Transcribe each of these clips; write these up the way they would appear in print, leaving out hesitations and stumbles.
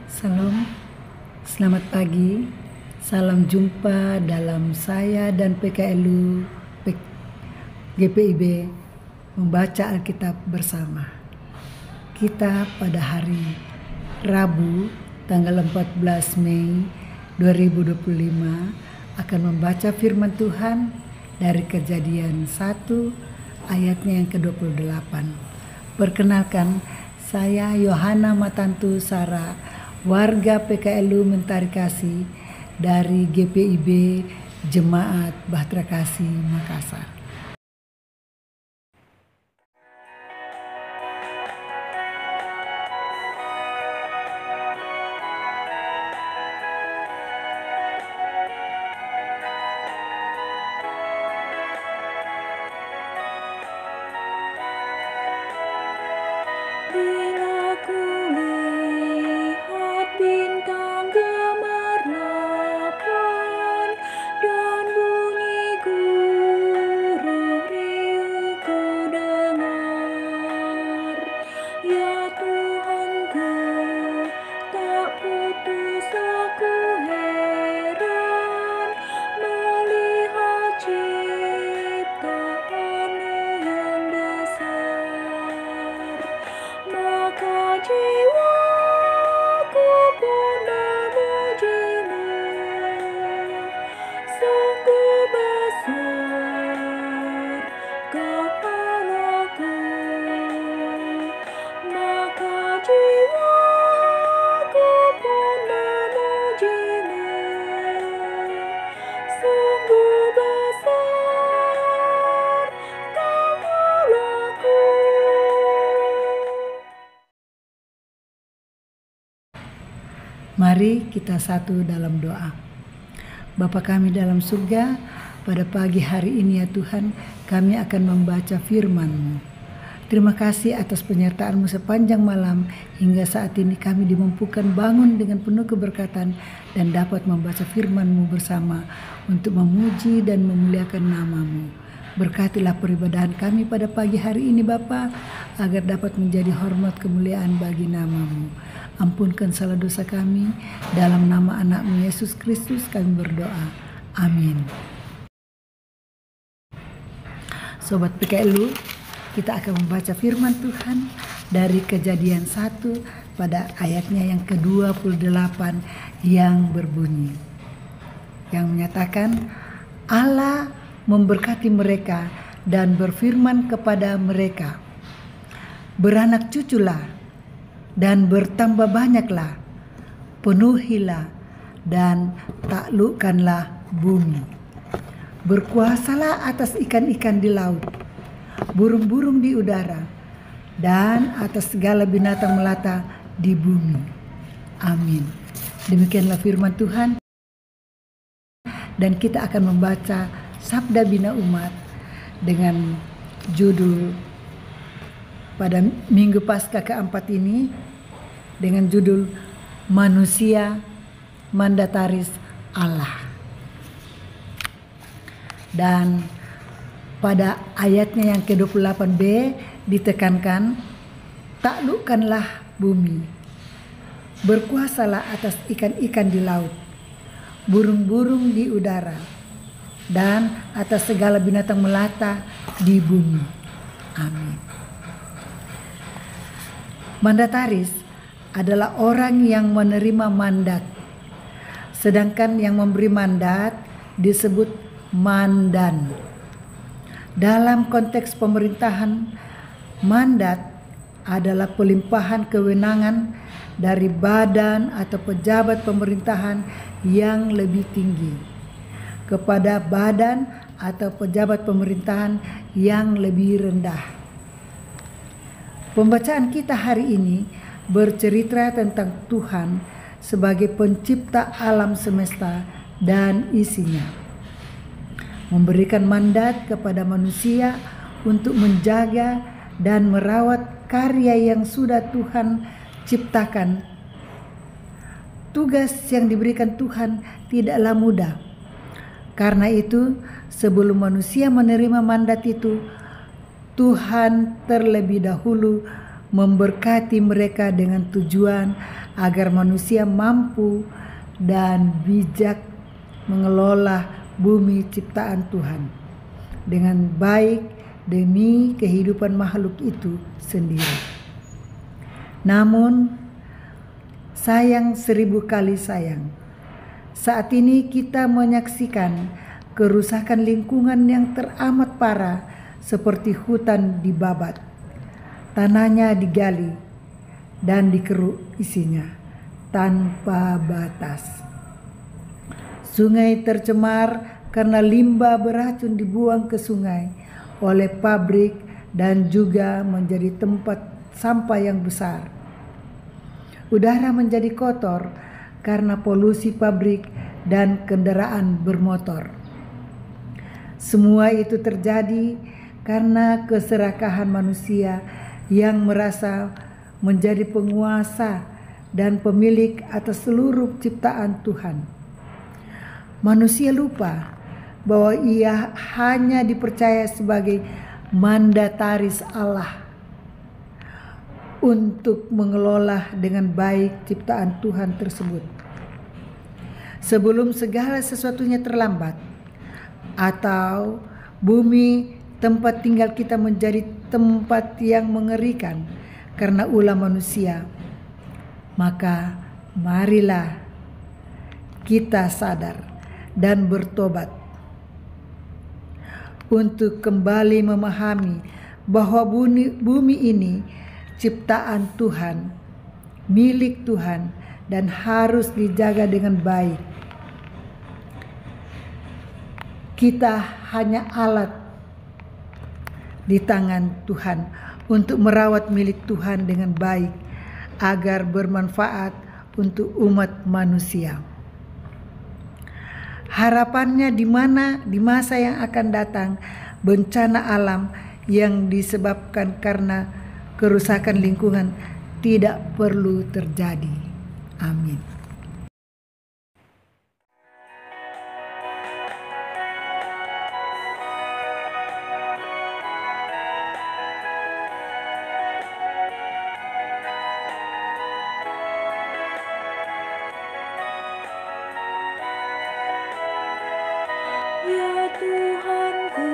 Salam, selamat pagi, salam jumpa dalam saya dan PKLU GPIB membaca Alkitab bersama. Kita pada hari Rabu tanggal 14 Mei 2025 akan membaca firman Tuhan dari Kejadian 1 ayatnya yang ke-28. Perkenalkan, saya Yohana Matantu Sara, warga PKLU Mentari Kasih dari GPIB Jemaat Bahtera Kasih Makassar. Mari kita satu dalam doa. Bapa kami dalam surga, pada pagi hari ini ya Tuhan, kami akan membaca firman-Mu. Terima kasih atas penyertaan-Mu sepanjang malam hingga saat ini kami dimampukan bangun dengan penuh keberkatan dan dapat membaca firman-Mu bersama untuk memuji dan memuliakan nama-Mu. Berkatilah peribadahan kami pada pagi hari ini Bapa, agar dapat menjadi hormat kemuliaan bagi nama-Mu. Ampunkan salah dosa kami, dalam nama anak-Mu Yesus Kristus kami berdoa. Amin. Sobat PKLU, kita akan membaca firman Tuhan dari Kejadian 1 pada ayatnya yang ke-28 yang berbunyi, yang menyatakan Allah memberkati mereka dan berfirman kepada mereka, beranak cuculah dan bertambah banyaklah, penuhilah dan taklukkanlah bumi. Berkuasalah atas ikan-ikan di laut, burung-burung di udara, dan atas segala binatang melata di bumi. Amin. Demikianlah firman Tuhan. Dan kita akan membaca Sabda Bina Umat dengan judul pada Minggu Paskah keempat ini dengan judul Manusia Mandataris Allah. Dan pada ayatnya yang ke-28b ditekankan, taklukkanlah bumi, berkuasalah atas ikan-ikan di laut, burung-burung di udara, dan atas segala binatang melata di bumi. Amin. Mandataris adalah orang yang menerima mandat, sedangkan yang memberi mandat disebut mandan. Dalam konteks pemerintahan, mandat adalah pelimpahan kewenangan dari badan atau pejabat pemerintahan yang lebih tinggi kepada badan atau pejabat pemerintahan yang lebih rendah. Pembacaan kita hari ini bercerita tentang Tuhan sebagai pencipta alam semesta dan isinya, memberikan mandat kepada manusia untuk menjaga dan merawat karya yang sudah Tuhan ciptakan. Tugas yang diberikan Tuhan tidaklah mudah. Karena itu, sebelum manusia menerima mandat itu, Tuhan terlebih dahulu memberkati mereka dengan tujuan agar manusia mampu dan bijak mengelola bumi ciptaan Tuhan dengan baik demi kehidupan makhluk itu sendiri. Namun, sayang 1000 kali sayang, saat ini kita menyaksikan kerusakan lingkungan yang teramat parah seperti hutan dibabat, tanahnya digali dan dikeruk isinya tanpa batas. Sungai tercemar karena limbah beracun dibuang ke sungai oleh pabrik dan juga menjadi tempat sampah yang besar. Udara menjadi kotor karena polusi pabrik dan kendaraan bermotor. Semua itu terjadi karena keserakahan manusia yang merasa menjadi penguasa dan pemilik atas seluruh ciptaan Tuhan. Manusia lupa bahwa ia hanya dipercaya sebagai mandataris Allah untuk mengelola dengan baik ciptaan Tuhan tersebut. Sebelum segala sesuatunya terlambat, atau bumi tempat tinggal kita menjadi tempat yang mengerikan karena ulah manusia, maka marilah kita sadar dan bertobat untuk kembali memahami bahwa bumi ini ciptaan Tuhan, milik Tuhan, dan harus dijaga dengan baik. Kita hanya alat di tangan Tuhan untuk merawat milik Tuhan dengan baik agar bermanfaat untuk umat manusia. Harapannya di masa yang akan datang bencana alam yang disebabkan karena kerusakan lingkungan tidak perlu terjadi. Amin. Ya Tuhanku,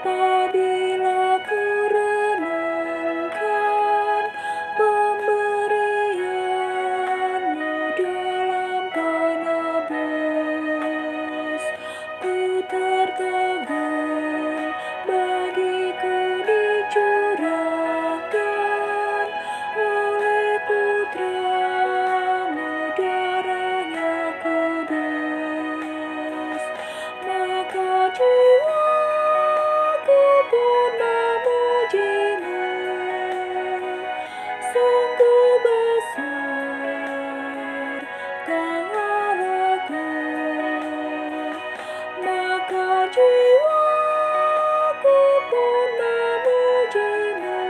apabila ku renungkan pemberian-Mu dalam penebus, ku tertegun bagiku dicurahkan oleh Putra-Mu darah-Nya kudus. Maka jiwaku pun memuji-Mu, sungguh besar Kau Allahku. Maka jiwaku pun memuji-Mu,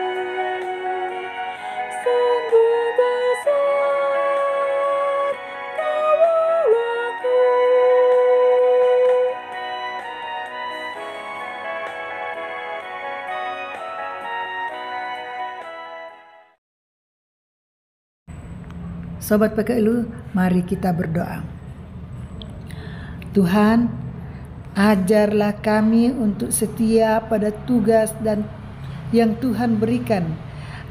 sungguh besar Kau Allahku. Sobat PKLU, mari kita berdoa. Tuhan, ajarlah kami untuk setia pada tugas dan yang Tuhan berikan,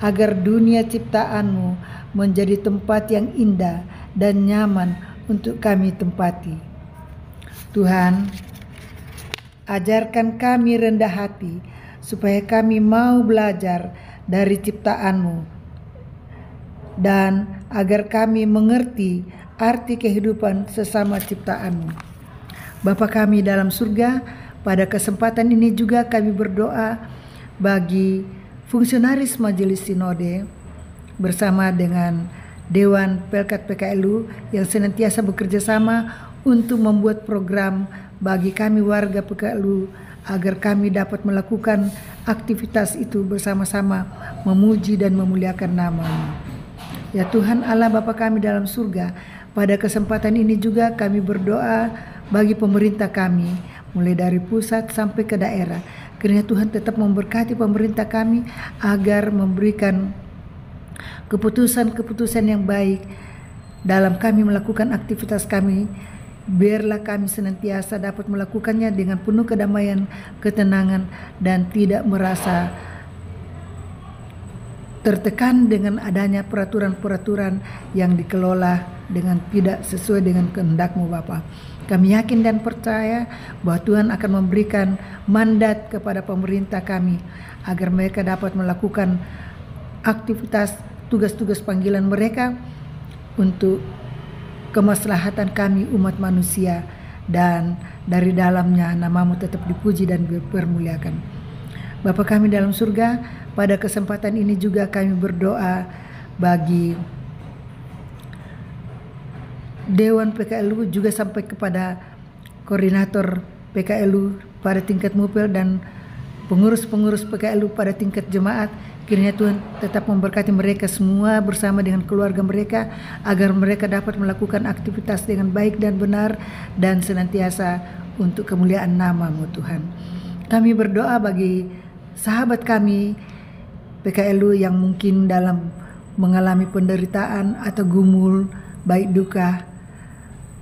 agar dunia ciptaan-Mu menjadi tempat yang indah dan nyaman untuk kami tempati. Tuhan, ajarkan kami rendah hati, supaya kami mau belajar dari ciptaan-Mu, dan agar kami mengerti arti kehidupan sesama ciptaan-Mu. Bapa kami dalam surga, pada kesempatan ini juga kami berdoa bagi fungsionaris Majelis Sinode bersama dengan Dewan Pelkat PKLU yang senantiasa bekerja sama untuk membuat program bagi kami warga PKLU agar kami dapat melakukan aktivitas itu bersama-sama memuji dan memuliakan nama-Mu. Ya Tuhan Allah Bapa kami dalam surga, pada kesempatan ini juga kami berdoa bagi pemerintah kami, mulai dari pusat sampai ke daerah, Kiranya Tuhan tetap memberkati pemerintah kami agar memberikan keputusan-keputusan yang baik dalam kami melakukan aktivitas kami. Biarlah kami senantiasa dapat melakukannya dengan penuh kedamaian, ketenangan, dan tidak merasa tertekan dengan adanya peraturan-peraturan yang dikelola dengan tidak sesuai dengan kehendak-Mu Bapa. Kami yakin dan percaya bahwa Tuhan akan memberikan mandat kepada pemerintah kami agar mereka dapat melakukan aktivitas tugas-tugas panggilan mereka untuk kemaslahatan kami umat manusia, dan dari dalamnya nama-Mu tetap dipuji dan dipermuliakan. Bapa kami dalam surga, pada kesempatan ini juga kami berdoa bagi Dewan PKLU, juga sampai kepada koordinator PKLU pada tingkat MUPEL dan pengurus-pengurus PKLU pada tingkat jemaat. Kiranya Tuhan tetap memberkati mereka semua bersama dengan keluarga mereka agar mereka dapat melakukan aktivitas dengan baik dan benar dan senantiasa untuk kemuliaan nama-Mu Tuhan. Kami berdoa bagi sahabat kami PKLU yang mungkin dalam mengalami penderitaan atau gumul baik duka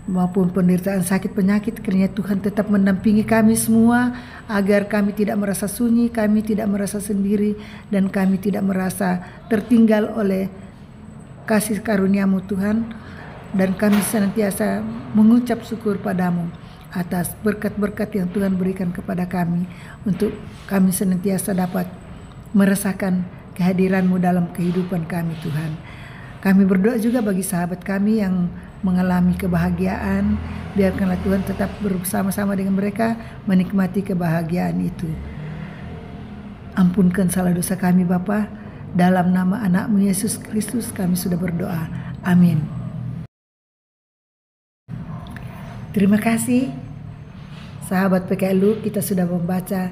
maupun penderitaan sakit penyakit. Kiranya Tuhan tetap mendampingi kami semua agar kami tidak merasa sunyi, kami tidak merasa sendiri, dan kami tidak merasa tertinggal oleh kasih karunia-Mu Tuhan. Dan kami senantiasa mengucap syukur pada-Mu atas berkat-berkat yang Tuhan berikan kepada kami untuk kami senantiasa dapat merasakan kehadiran-Mu dalam kehidupan kami Tuhan. Kami berdoa juga bagi sahabat kami yang mengalami kebahagiaan. Biarkanlah Tuhan tetap bersama-sama dengan mereka menikmati kebahagiaan itu. Ampunkan salah dosa kami Bapa. Dalam nama anak-Mu Yesus Kristus kami sudah berdoa. Amin. Terima kasih sahabat PKLU, kita sudah membaca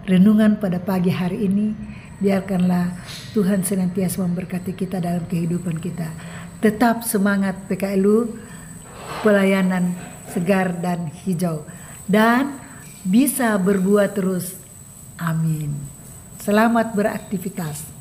renungan pada pagi hari ini. Biarkanlah Tuhan senantiasa memberkati kita dalam kehidupan kita. Tetap semangat PKLU, pelayanan segar dan hijau, dan bisa berbuat terus. Amin. Selamat beraktivitas.